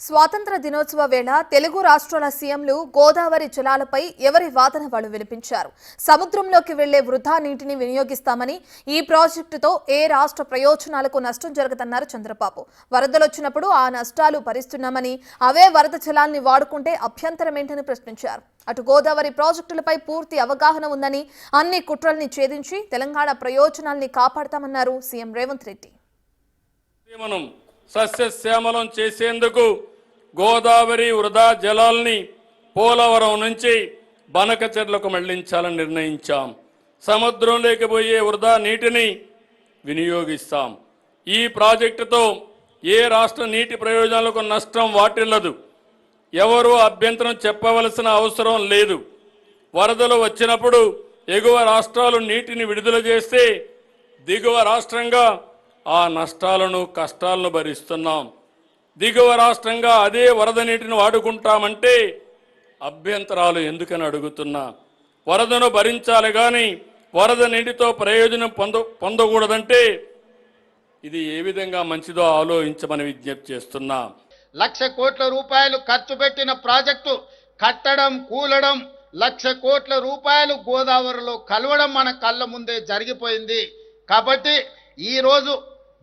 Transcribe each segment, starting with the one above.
స్వాతంత్ర దినోత్సవ వేళ తెలుగు రాష్ట్రాల సీఎంలు గోదావరి జలాలపై ఎవరి వాదన వాళ్ళు వినిపించారు. సముద్రంలోకి వెళ్లే వృధా నీటిని వినియోగిస్తామని, ఈ ప్రాజెక్టుతో ఏ రాష్ట్ర ప్రయోజనాలకు నష్టం జరగదన్నారు చంద్రబాబు. వరదలొచ్చినప్పుడు ఆ నష్టాలు భరిస్తున్నామని, అవే వరద జలాల్ని వాడుకుంటే అభ్యంతరమేంటని ప్రశ్నించారు. అటు గోదావరి ప్రాజెక్టులపై పూర్తి అవగాహన ఉందని, అన్ని కుట్రల్ని ఛేదించి తెలంగాణ ప్రయోజనాల్ని కాపాడతామన్నారు సీఎం రేవంత్ రెడ్డి. సస్యశ్యామలం చేసేందుకు గోదావరి వృధా జలాల్ని పోలవరం నుంచి బనకచెర్లకు మళ్లించాలని నిర్ణయించాం. సముద్రంలోకి పోయే వృధా నీటిని వినియోగిస్తాం. ఈ ప్రాజెక్టుతో ఏ రాష్ట్ర నీటి ప్రయోజనాలకు నష్టం వాటిల్లదు. ఎవరూ అభ్యంతరం చెప్పవలసిన అవసరం లేదు. వరదలు వచ్చినప్పుడు ఎగువ రాష్ట్రాలు నీటిని విడుదల చేస్తే దిగువ రాష్ట్రంగా ఆ నష్టాలను కష్టాలను భరిస్తున్నాం. దిగువ రాష్ట్రంగా అదే వరద నీటిని వాడుకుంటామంటే అభ్యంతరాలు ఎందుకని అడుగుతున్నా. వరదను భరించాలి కానీ వరద నీటితో ప్రయోజనం పొందకూడదంటే ఇది ఏ విధంగా మంచిదో ఆలోచించమని విజ్ఞప్తి చేస్తున్నా. 1,00,000 కోట్ల రూపాయలు ఖర్చు పెట్టిన ప్రాజెక్టు కట్టడం కూలడం 1,00,000 కోట్ల రూపాయలు గోదావరిలో కలవడం మన కళ్ళ ముందే జరిగిపోయింది. కాబట్టి ఈరోజు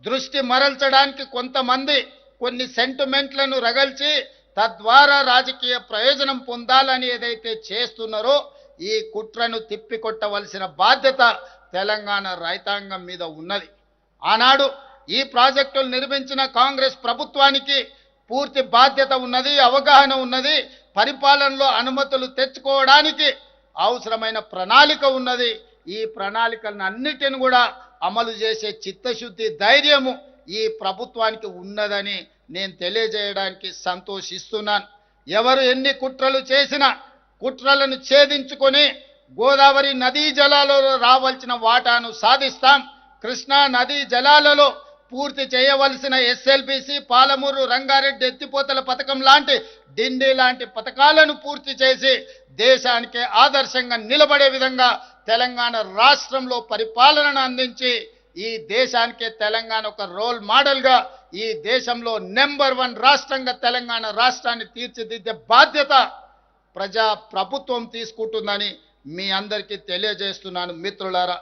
దృష్టి మరల్చడానికి కొంతమంది కొన్ని సెంటిమెంట్లను రగల్చి తద్వారా రాజకీయ ప్రయోజనం పొందాలని ఏదైతే చేస్తున్నారో ఈ కుట్రను తిప్పికొట్టవలసిన బాధ్యత తెలంగాణ రైతాంగం మీద ఉన్నది. ఆనాడు ఈ ప్రాజెక్టులు నిర్మించిన కాంగ్రెస్ ప్రభుత్వానికి పూర్తి బాధ్యత ఉన్నది, అవగాహన ఉన్నది. పరిపాలనలో అనుమతులు తెచ్చుకోవడానికి అవసరమైన ప్రణాళిక ఉన్నది. ఈ ప్రణాళికలను అన్నిటిని కూడా అమలు చేసే చిత్తశుద్ధి ధైర్యము ఈ ప్రభుత్వానికి ఉన్నదని నేను తెలియజేయడానికి సంతోషిస్తున్నాను. ఎవరు ఎన్ని కుట్రలు చేసినా కుట్రలను ఛేదించుకొని గోదావరి నదీ జలాలలో రావాల్సిన వాటాను సాధిస్తాం. కృష్ణా నదీ జలాలలో పూర్తి చేయవలసిన ఎస్ఎల్బిసి, పాలమూరు, రంగారెడ్డి ఎత్తిపోతల పథకం లాంటి డిండి లాంటి పథకాలను పూర్తి చేసి దేశానికే ఆదర్శంగా నిలబడే విధంగా తెలంగాణ రాష్ట్రంలో పరిపాలనను అందించి ఈ దేశానికే తెలంగాణ ఒక రోల్ మోడల్గా ఈ దేశంలో నెంబర్ 1 రాష్ట్రంగా తెలంగాణ రాష్ట్రాన్ని తీర్చిదిద్దే బాధ్యత ప్రజా ప్రభుత్వం తీసుకుంటుందని మీ అందరికీ తెలియజేస్తున్నాను మిత్రులారా.